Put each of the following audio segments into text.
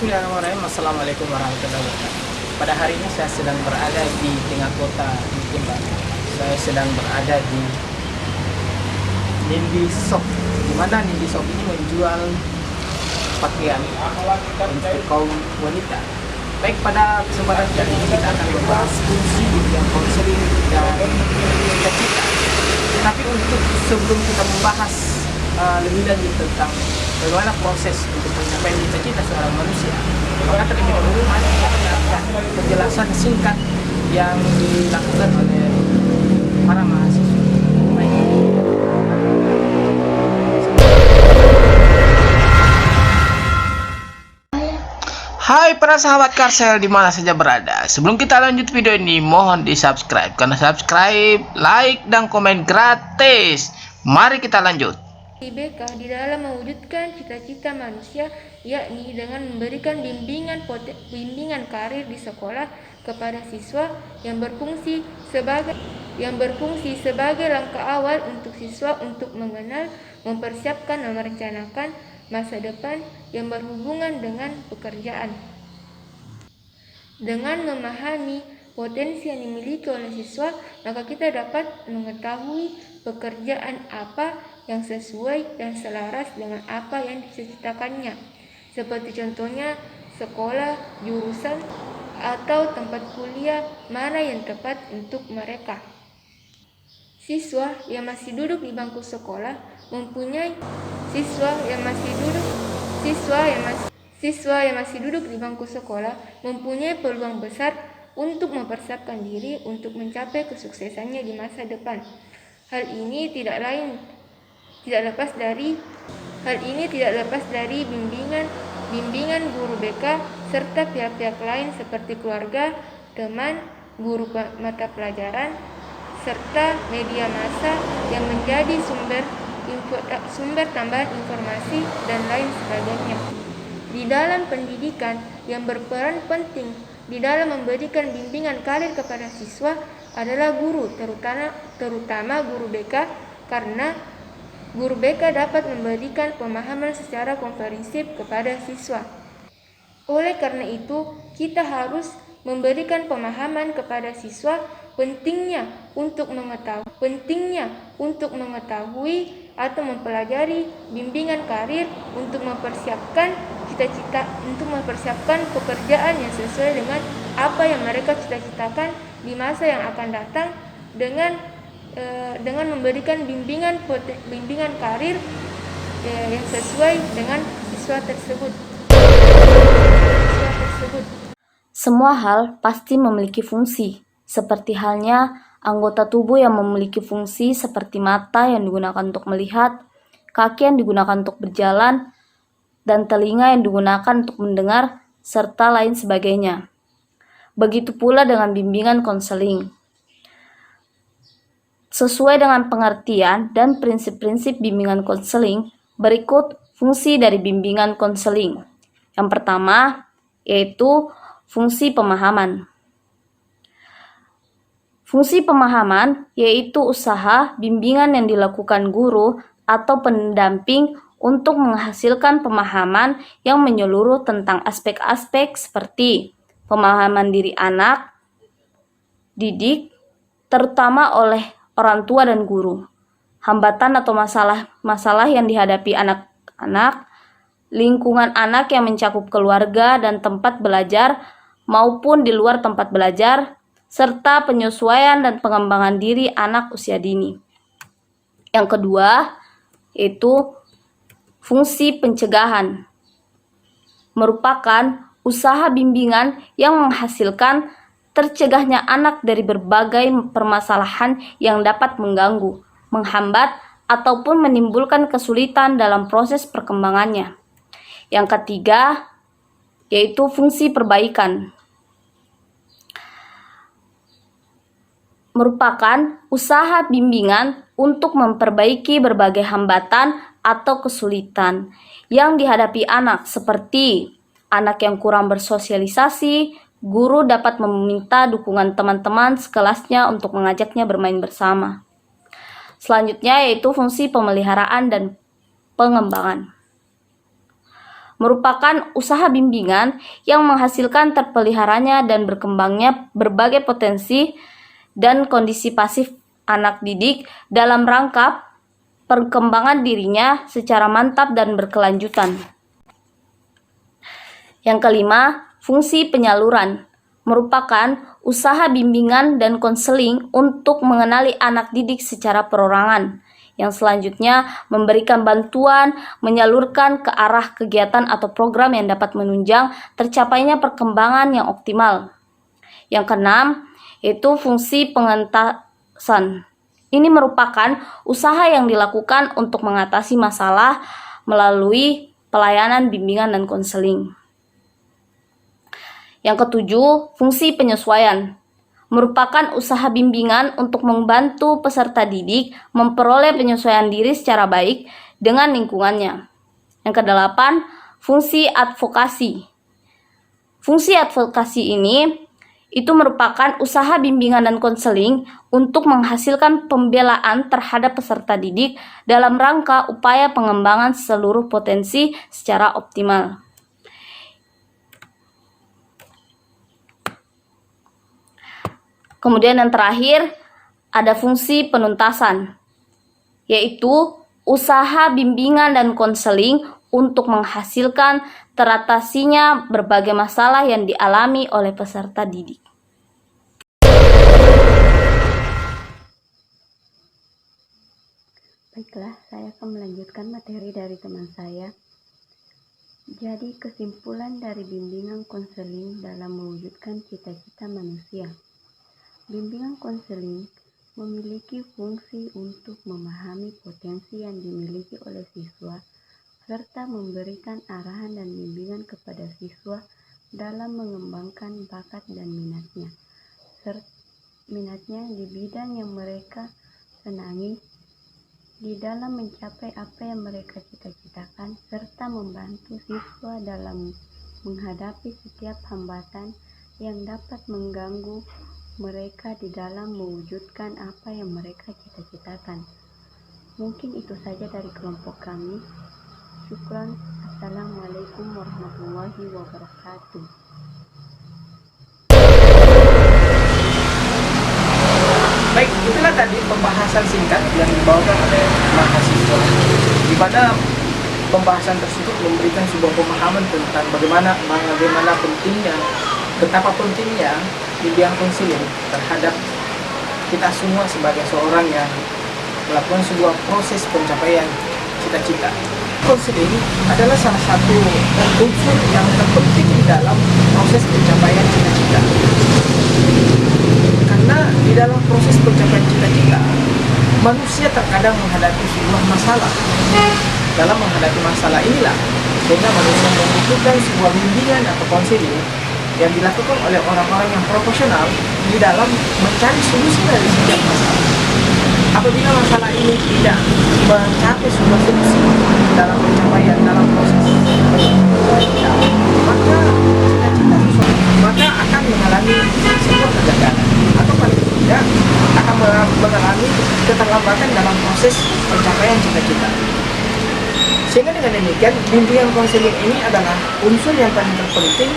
Bismillahirrahmanirrahim. Assalamualaikum warahmatullahi wabarakatuh. Pada hari ini saya sedang berada di tengah kota Jimbaran. Saya sedang berada di Nindi Shop, di mana Nindi Shop ini menjual pakaian untuk kaum wanita. Baik, pada kesempatan kali ini kita akan membahas fungsi yang konseling dan cita-cita. Tapi untuk sebelum kita membahas lebih lanjut tentang bagaimana proses untuk mencapai cita-cita seorang manusia, maka terlebih dahulu mari kita dengarkan penjelasan singkat yang dilakukan oleh para mahasiswa. Hai para sahabat Karsel di mana saja berada. Sebelum kita lanjut video ini, mohon di subscribe, karena subscribe, like, dan komen gratis. Mari kita lanjut. IBK di dalam mewujudkan cita-cita manusia, yakni dengan memberikan bimbingan karir di sekolah kepada siswa yang berfungsi sebagai langkah awal untuk siswa untuk mengenal, mempersiapkan dan merencanakan masa depan yang berhubungan dengan pekerjaan. Dengan memahami potensi yang dimiliki oleh siswa, maka kita dapat mengetahui pekerjaan apa yang sesuai dan selaras dengan apa yang dicita-citakannya, seperti contohnya sekolah, jurusan, atau tempat kuliah mana yang tepat untuk mereka. Siswa yang masih duduk di bangku sekolah mempunyai peluang besar untuk mempersiapkan diri untuk mencapai kesuksesannya di masa depan. Hal ini tidak lepas dari bimbingan guru BK serta pihak-pihak lain seperti keluarga, teman, guru mata pelajaran, serta media massa yang menjadi sumber tambahan informasi dan lain sebagainya. Di dalam pendidikan, yang berperan penting di dalam memberikan bimbingan karir kepada siswa adalah guru, terutama guru BK, karena guru BK dapat memberikan pemahaman secara komprehensif kepada siswa. Oleh karena itu, kita harus memberikan pemahaman kepada siswa pentingnya untuk mengetahui atau mempelajari bimbingan karir untuk mempersiapkan cita-cita, untuk mempersiapkan pekerjaan yang sesuai dengan apa yang mereka cita-citakan di masa yang akan datang, dengan memberikan bimbingan karir yang sesuai dengan siswa tersebut. Semua hal pasti memiliki fungsi, seperti halnya anggota tubuh yang memiliki fungsi seperti mata yang digunakan untuk melihat, kaki yang digunakan untuk berjalan, dan telinga yang digunakan untuk mendengar, serta lain sebagainya. Begitu pula dengan bimbingan konseling. Sesuai dengan pengertian dan prinsip-prinsip bimbingan konseling, berikut fungsi dari bimbingan konseling. Yang pertama, yaitu fungsi pemahaman. Fungsi pemahaman yaitu usaha bimbingan yang dilakukan guru atau pendamping untuk menghasilkan pemahaman yang menyeluruh tentang aspek-aspek seperti pemahaman diri anak didik, terutama oleh orang tua dan guru, hambatan atau masalah yang dihadapi anak-anak, lingkungan anak yang mencakup keluarga dan tempat belajar maupun di luar tempat belajar, serta penyesuaian dan pengembangan diri anak usia dini. Yang kedua, yaitu fungsi pencegahan, merupakan usaha bimbingan yang menghasilkan tercegahnya anak dari berbagai permasalahan yang dapat mengganggu, menghambat, ataupun menimbulkan kesulitan dalam proses perkembangannya. Yang ketiga, yaitu fungsi perbaikan, merupakan usaha bimbingan untuk memperbaiki berbagai hambatan atau kesulitan yang dihadapi anak, seperti anak yang kurang bersosialisasi. Guru dapat meminta dukungan teman-teman sekelasnya untuk mengajaknya bermain bersama. Selanjutnya yaitu fungsi pemeliharaan dan pengembangan. merupakan usaha bimbingan yang menghasilkan terpeliharanya dan berkembangnya berbagai potensi dan kondisi pasif anak didik dalam rangka perkembangan dirinya secara mantap dan berkelanjutan. Yang kelima, fungsi penyaluran merupakan usaha bimbingan dan konseling untuk mengenali anak didik secara perorangan, yang selanjutnya memberikan bantuan menyalurkan ke arah kegiatan atau program yang dapat menunjang tercapainya perkembangan yang optimal. Yang keenam, yaitu fungsi pengentasan. Ini merupakan usaha yang dilakukan untuk mengatasi masalah melalui pelayanan bimbingan dan konseling. Yang ketujuh, fungsi penyesuaian merupakan usaha bimbingan untuk membantu peserta didik memperoleh penyesuaian diri secara baik dengan lingkungannya. Yang kedelapan, fungsi advokasi. Fungsi advokasi ini itu merupakan usaha bimbingan dan konseling untuk menghasilkan pembelaan terhadap peserta didik dalam rangka upaya pengembangan seluruh potensi secara optimal. Kemudian yang terakhir, ada fungsi penuntasan, yaitu usaha bimbingan dan konseling untuk menghasilkan teratasinya berbagai masalah yang dialami oleh peserta didik. Baiklah, saya akan melanjutkan materi dari teman saya. Jadi, kesimpulan dari bimbingan konseling dalam mewujudkan cita-cita manusia. Bimbingan konseling memiliki fungsi untuk memahami potensi yang dimiliki oleh siswa serta memberikan arahan dan bimbingan kepada siswa dalam mengembangkan bakat dan minatnya di bidang yang mereka senangi di dalam mencapai apa yang mereka cita-citakan serta membantu siswa dalam menghadapi setiap hambatan yang dapat mengganggu mereka di dalam mewujudkan apa yang mereka cita-citakan. Mungkin itu saja dari kelompok kami. Syukran. Assalamualaikum warahmatullahi wabarakatuh. Baik, itulah tadi pembahasan singkat yang dibawakan oleh mahasiswa, di mana pembahasan tersebut memberikan sebuah pemahaman tentang bagaimana pentingnya, betapa pentingnya bimbingan konseling terhadap kita semua sebagai seorang yang melakukan sebuah proses pencapaian cita-cita. Konseling adalah salah satu unsur yang terpenting di dalam proses pencapaian cita-cita. Karena di dalam proses pencapaian cita-cita, manusia terkadang menghadapi sebuah masalah. Dalam menghadapi masalah inilah, sehingga manusia membutuhkan sebuah bimbingan atau konseling yang dilakukan oleh orang-orang yang profesional di dalam mencari solusi dari setiap masalah. Apabila masalah ini tidak mencapai sebuah solusi dalam pencapaian dalam proses cita-cita, maka akan mengalami sebuah kegagalan atau paling tidak akan mengalami keterlambatan dalam proses pencapaian cita-cita. Sehingga dengan demikian, bimbingan konseling ini adalah unsur yang paling terpenting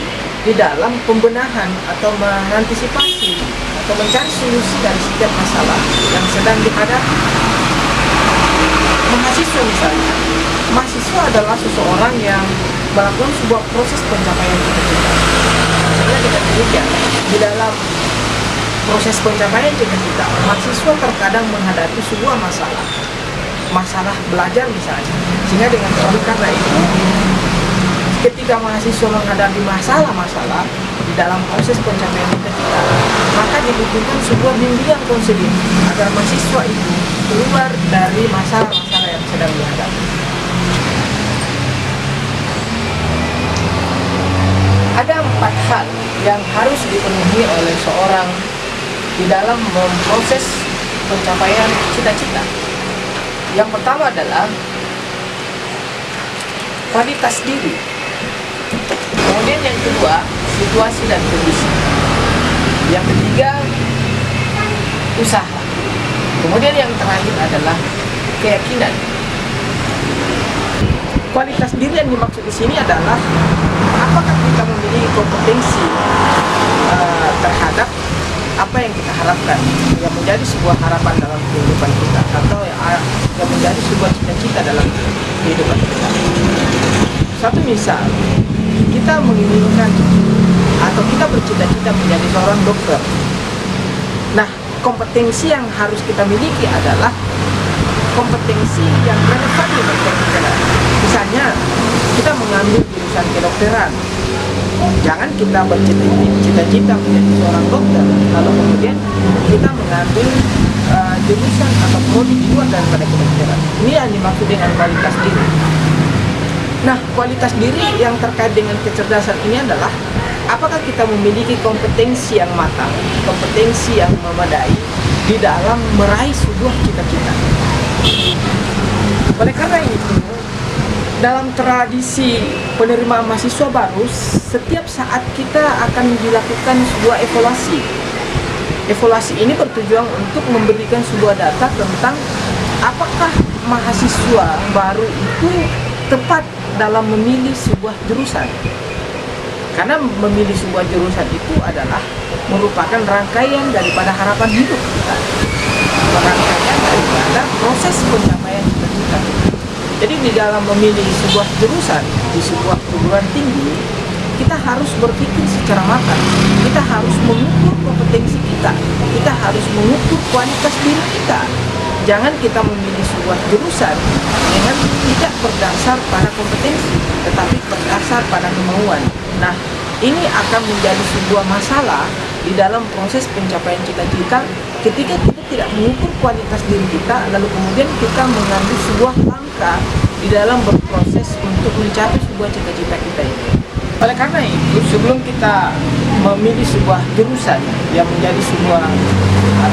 di dalam pembenahan atau mengantisipasi atau mencari solusi dari setiap masalah yang sedang dihadapi. Mahasiswa misalnya, mahasiswa adalah seseorang yang melakukan sebuah proses pencapaian cita-cita. Sehingga dengan demikian, di dalam proses pencapaian cita-cita, mahasiswa terkadang menghadapi sebuah masalah belajar misalnya. Sehingga oleh karena itu, ketika mahasiswa menghadapi masalah-masalah di dalam proses pencapaian cita-cita, maka dibutuhkan sebuah bimbingan konseling agar mahasiswa itu keluar dari masalah-masalah yang sedang dihadapi. Ada 4 hal yang harus dipenuhi oleh seorang di dalam memproses pencapaian cita-cita. Yang pertama adalah kualitas diri. Kemudian yang kedua, situasi dan kondisi. Yang ketiga, usaha. Kemudian yang terakhir adalah keyakinan. Kualitas diri yang dimaksud di sini adalah apakah kita memiliki kompetensi terhadap apa yang kita harapkan, yang menjadi sebuah harapan dalam kehidupan kita, atau yang menjadi sebuah cita-cita dalam kehidupan kita. Satu misal, kita menginginkan atau kita bercita-cita menjadi seorang dokter. Nah, kompetensi yang harus kita miliki adalah kompetensi yang relevan dengan kedokteran. Misalnya, kita mengambil jurusan kedokteran. Jangan kita bercita-cita menjadi seorang dokter, lalu kemudian kita mengambil jurusan atau prodi di luar daripada kedokteran. Ini yang dimaksud dengan kualitas diri. Nah, kualitas diri yang terkait dengan kecerdasan ini adalah apakah kita memiliki kompetensi yang matang, kompetensi yang memadai di dalam meraih sebuah cita-cita. Oleh karena itu, dalam tradisi penerimaan mahasiswa baru, setiap saat kita akan dilakukan sebuah evaluasi. Evaluasi ini bertujuan untuk memberikan sebuah data tentang apakah mahasiswa baru itu tepat dalam memilih sebuah jurusan. Karena memilih sebuah jurusan itu adalah merupakan rangkaian daripada harapan hidup kita. Rangkaian daripada proses pencapaian cita-cita. Jadi di dalam memilih sebuah jurusan di sebuah perguruan tinggi, kita harus berpikir secara matang. Kita harus mengukur kompetensi kita. Kita harus mengukur kualitas diri kita. Jangan kita memilih sebuah jurusan dengan tidak berdasar pada kompetensi, tetapi berdasar pada kemauan. Nah, ini akan menjadi sebuah masalah di dalam proses pencapaian cita-cita ketika kita tidak mengukur kualitas diri kita, lalu kemudian kita mengambil sebuah langkah di dalam berproses untuk mencapai sebuah cita-cita kita ini. Oleh karena itu, sebelum kita memilih sebuah jurusan yang menjadi sebuah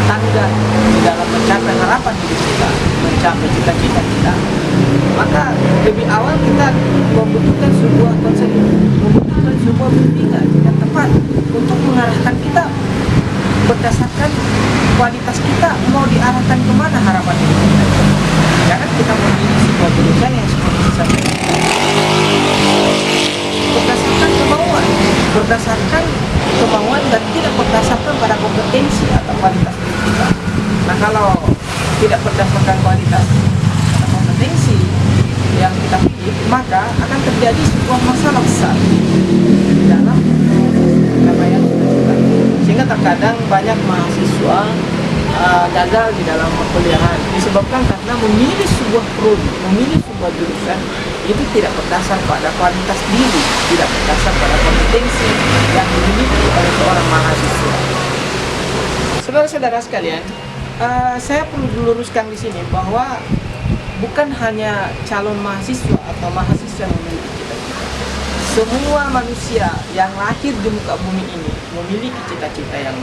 tanda di dalam mencapai harapan hidup kita, mencapai cita-cita kita, maka lebih awal kita membutuhkan sebuah konseling, membutuhkan sebuah bimbingan yang tepat untuk mengarahkan kita berdasarkan kualitas kita mau diarahkan kemana harapan hidup kita. Jangan kita memilih sebuah jurusan yang seperti disampaikan berdasarkan kemauan dan tidak berdasarkan pada kompetensi atau kualitas diri kita. Nah, kalau tidak berdasarkan kualitas atau kompetensi yang kita pilih, maka akan terjadi sebuah masalah besar di dalam pencapaian cita-cita. Sehingga terkadang banyak mahasiswa gagal di dalam perkuliahan disebabkan karena memilih sebuah prodi, memilih sebuah jurusan itu tidak berdasar pada kualitas diri, tidak berdasar pada kompetensi yang dimiliki oleh seorang mahasiswa. Saudara-saudara sekalian, saya perlu diluruskan di sini bahwa bukan hanya calon mahasiswa atau mahasiswa yang memiliki cita-cita. Semua manusia yang lahir di muka bumi ini memiliki cita-cita yang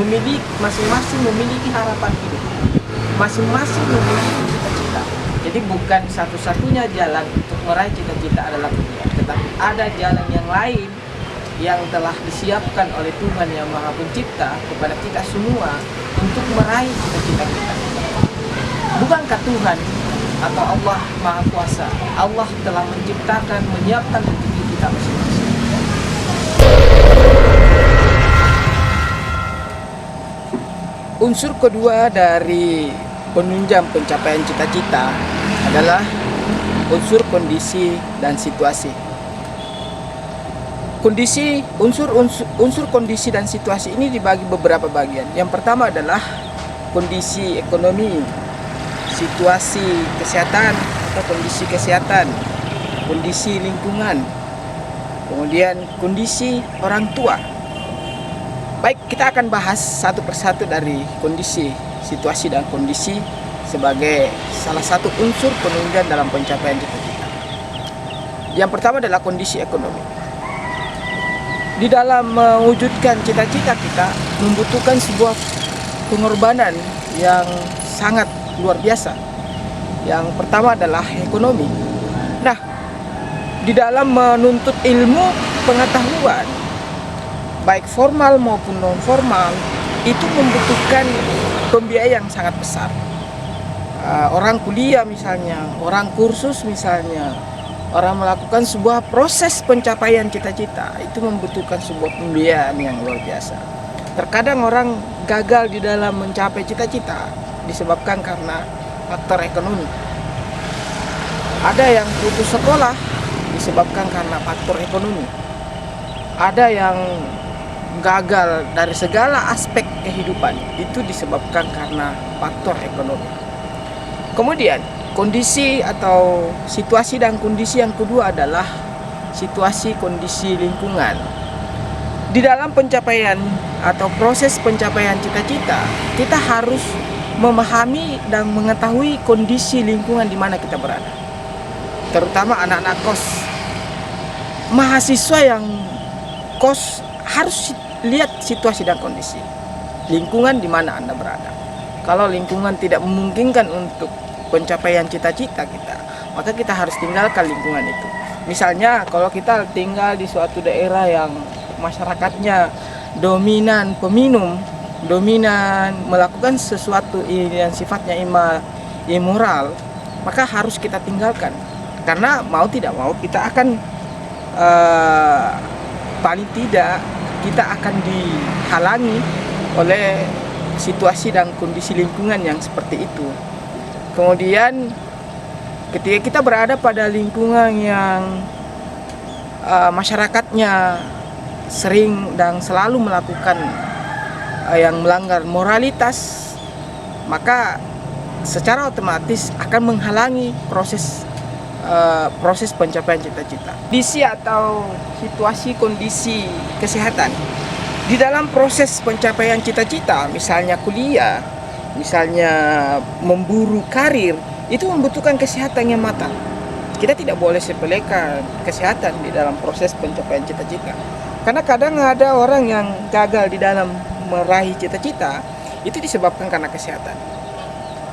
memiliki, masing-masing memiliki harapan hidup, masing-masing memiliki cita-cita. Jadi bukan satu-satunya jalan untuk meraih cita-cita adalah kuliah, tetapi ada jalan yang lain yang telah disiapkan oleh Tuhan Yang Maha Pencipta kepada kita semua untuk meraih cita-cita kita. Bukankah Tuhan atau Allah Maha Kuasa, Allah telah menciptakan, menyiapkan rezeki kita masing-masing. Unsur kedua dari penunjang pencapaian cita-cita adalah unsur kondisi dan situasi. Unsur kondisi dan situasi ini dibagi beberapa bagian. Yang pertama adalah kondisi ekonomi, situasi kesehatan atau kondisi kesehatan, kondisi lingkungan, kemudian kondisi orang tua. Baik, kita akan bahas satu persatu dari kondisi, situasi, dan kondisi sebagai salah satu unsur penunjang dalam pencapaian cita-cita. Yang pertama adalah kondisi ekonomi. Di dalam mewujudkan cita-cita kita membutuhkan sebuah pengorbanan yang sangat luar biasa. Yang pertama adalah ekonomi. Nah, di dalam menuntut ilmu pengetahuan, baik formal maupun non formal, itu membutuhkan pembiayaan yang sangat besar. Orang kuliah misalnya, orang kursus misalnya, orang melakukan sebuah proses pencapaian cita-cita, itu membutuhkan sebuah pembiayaan yang luar biasa. Terkadang orang gagal di dalam mencapai cita-cita disebabkan karena faktor ekonomi. Ada yang putus sekolah disebabkan karena faktor ekonomi. Ada yang gagal dari segala aspek kehidupan, itu disebabkan karena faktor ekonomi. Kemudian kondisi atau situasi dan kondisi yang kedua adalah situasi kondisi lingkungan. Di dalam pencapaian atau proses pencapaian cita-cita, kita harus memahami dan mengetahui kondisi lingkungan di mana kita berada. Terutama anak-anak kos. Mahasiswa yang kos harus lihat situasi dan kondisi lingkungan di mana Anda berada. Kalau lingkungan tidak memungkinkan untuk pencapaian cita-cita kita, maka kita harus tinggalkan lingkungan itu. Misalnya kalau kita tinggal di suatu daerah yang masyarakatnya dominan peminum, dominan melakukan sesuatu yang sifatnya immoral, maka harus kita tinggalkan. Karena mau tidak mau kita akan paling tidak kita akan dihalangi oleh situasi dan kondisi lingkungan yang seperti itu. Kemudian ketika kita berada pada lingkungan yang masyarakatnya sering dan selalu melakukan yang melanggar moralitas, maka secara otomatis akan menghalangi proses pencapaian cita-cita. Kondisi atau situasi kondisi kesehatan di dalam proses pencapaian cita-cita, misalnya kuliah, misalnya memburu karir, itu membutuhkan kesehatan yang matang. Kita tidak boleh sepelekan kesehatan di dalam proses pencapaian cita-cita. Karena kadang ada orang yang gagal di dalam meraih cita-cita, itu disebabkan karena kesehatan.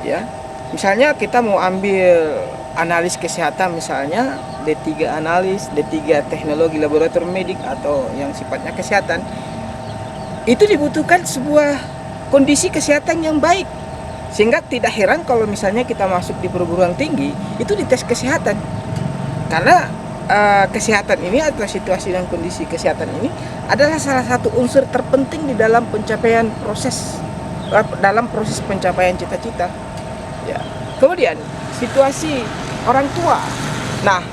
Ya, misalnya kita mau ambil analis kesehatan, misalnya D3 analis, D3 teknologi laboratorium medik atau yang sifatnya kesehatan, itu dibutuhkan sebuah kondisi kesehatan yang baik. Sehingga tidak heran kalau misalnya kita masuk di perguruan tinggi, itu dites kesehatan. Karena kesehatan ini atau situasi dan kondisi kesehatan ini adalah salah satu unsur terpenting di dalam pencapaian proses pencapaian cita-cita. Ya. Kemudian situasi orang tua. Nah,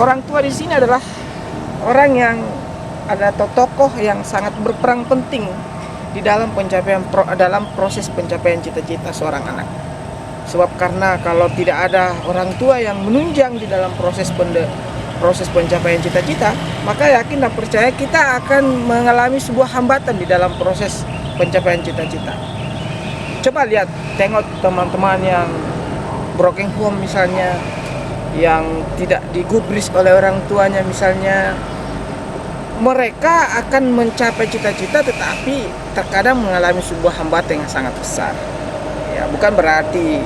orang tua di sini adalah orang yang ada tokoh yang sangat berperan penting di dalam dalam proses pencapaian cita-cita seorang anak. Sebab karena kalau tidak ada orang tua yang menunjang di dalam proses pencapaian cita-cita, maka yakin dan percaya kita akan mengalami sebuah hambatan di dalam proses pencapaian cita-cita. Coba lihat, tengok teman-teman yang broken home misalnya, yang tidak digubris oleh orang tuanya misalnya, mereka akan mencapai cita-cita tetapi terkadang mengalami sebuah hambatan yang sangat besar. Ya, bukan berarti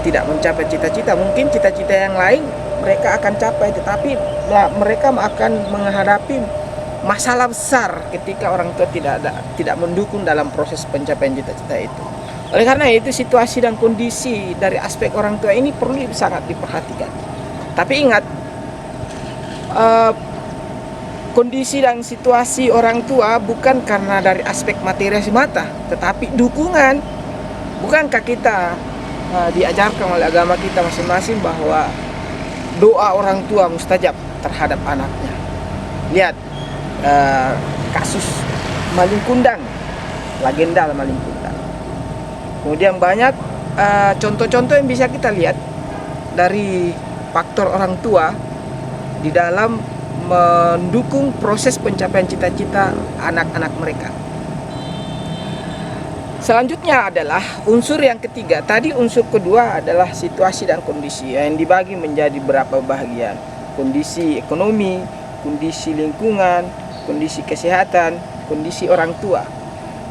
tidak mencapai cita-cita, mungkin cita-cita yang lain mereka akan capai, tetapi mereka akan menghadapi masalah besar ketika orang tua tidak mendukung dalam proses pencapaian cita-cita itu. Oleh karena itu situasi dan kondisi dari aspek orang tua ini perlu sangat diperhatikan. Tapi ingat, kondisi dan situasi orang tua bukan karena dari aspek materi semata, tetapi dukungan. Bukankah kita diajarkan oleh agama kita masing-masing bahwa doa orang tua mustajab terhadap anaknya. Lihat kasus maling kundang, legenda maling kundang. Kemudian banyak contoh-contoh yang bisa kita lihat dari faktor orang tua di dalam mendukung proses pencapaian cita-cita anak-anak mereka. Selanjutnya adalah unsur yang ketiga. Tadi unsur kedua adalah situasi dan kondisi yang dibagi menjadi beberapa bagian. Kondisi ekonomi, kondisi lingkungan, kondisi kesehatan, kondisi orang tua.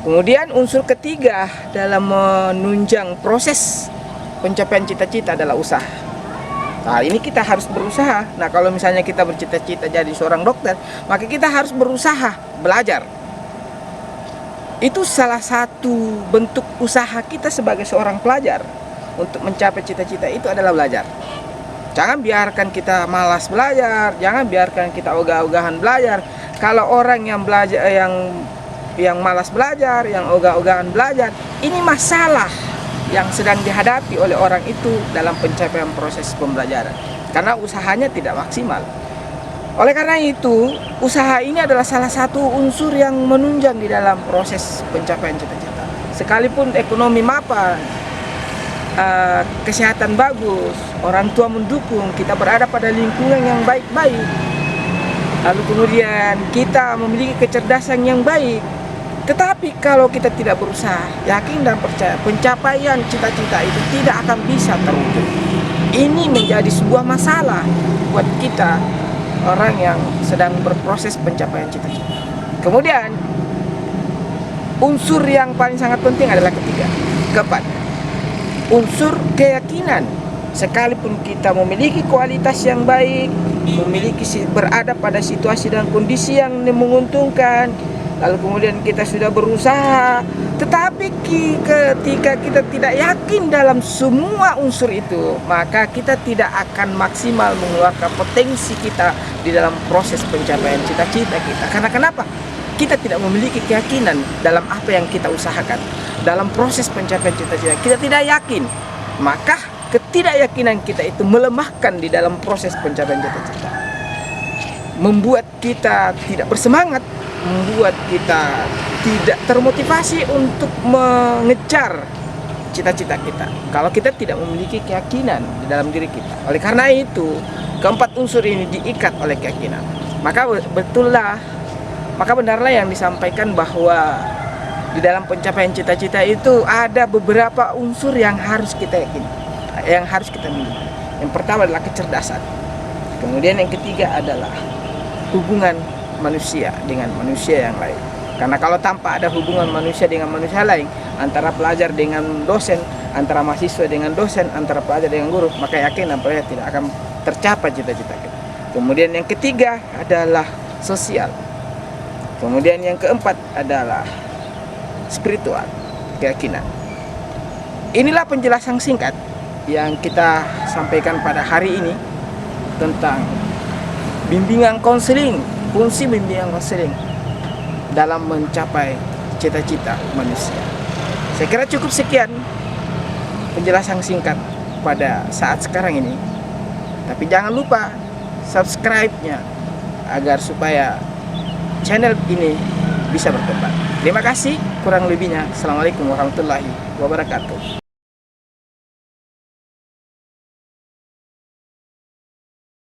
Kemudian unsur ketiga dalam menunjang proses pencapaian cita-cita adalah usaha. Nah, ini kita harus berusaha. Nah, kalau misalnya kita bercita-cita jadi seorang dokter, maka kita harus berusaha, belajar. Itu salah satu bentuk usaha kita sebagai seorang pelajar untuk mencapai cita-cita itu adalah belajar. Jangan biarkan kita malas belajar, jangan biarkan kita ogah-ogahan belajar. Kalau orang yang belajar yang malas belajar, yang ogah-ogahan belajar, ini masalah yang sedang dihadapi oleh orang itu dalam pencapaian proses pembelajaran. Karena usahanya tidak maksimal. Oleh karena itu, usaha ini adalah salah satu unsur yang menunjang di dalam proses pencapaian cita-cita. Sekalipun ekonomi mapan, kesehatan bagus, orang tua mendukung, kita berada pada lingkungan yang baik-baik, lalu kemudian kita memiliki kecerdasan yang baik, tetapi kalau kita tidak berusaha, yakin dan percaya, pencapaian cita-cita itu tidak akan bisa terwujud. Ini menjadi sebuah masalah buat kita, orang yang sedang berproses pencapaian cita-cita. Kemudian unsur yang paling sangat penting adalah keempat, unsur keyakinan. Sekalipun kita memiliki kualitas yang baik, berada pada situasi dan kondisi yang menguntungkan, lalu kemudian kita sudah berusaha, tetapi ketika kita tidak yakin dalam semua unsur itu, maka kita tidak akan maksimal mengeluarkan potensi kita di dalam proses pencapaian cita-cita kita. Karena kenapa? Kita tidak memiliki keyakinan dalam apa yang kita usahakan. Dalam proses pencapaian cita-cita kita tidak yakin, maka ketidakyakinan kita itu melemahkan di dalam proses pencapaian cita-cita, membuat kita tidak bersemangat, membuat kita tidak termotivasi untuk mengejar cita-cita kita kalau kita tidak memiliki keyakinan di dalam diri kita. Oleh karena itu, keempat unsur ini diikat oleh keyakinan. Maka benarlah yang disampaikan bahwa di dalam pencapaian cita-cita itu ada beberapa unsur yang harus kita yakini, yang harus kita miliki. Yang pertama adalah kecerdasan. Kemudian yang ketiga adalah hubungan manusia dengan manusia yang lain. Karena kalau tanpa ada hubungan manusia dengan manusia lain, antara pelajar dengan dosen, antara mahasiswa dengan dosen, antara pelajar dengan guru, maka yakin nampaknya tidak akan tercapai cita-cita kita. Kemudian yang ketiga adalah sosial. Kemudian yang keempat adalah spiritual, keyakinan. Inilah penjelasan singkat yang kita sampaikan pada hari ini tentang bimbingan konseling, fungsi bimbingan konseling dalam mencapai cita-cita manusia. Saya kira cukup sekian penjelasan singkat pada saat sekarang ini. Tapi jangan lupa subscribe-nya agar supaya channel ini bisa berkembang. Terima kasih, kurang lebihnya. Assalamualaikum warahmatullahi wabarakatuh.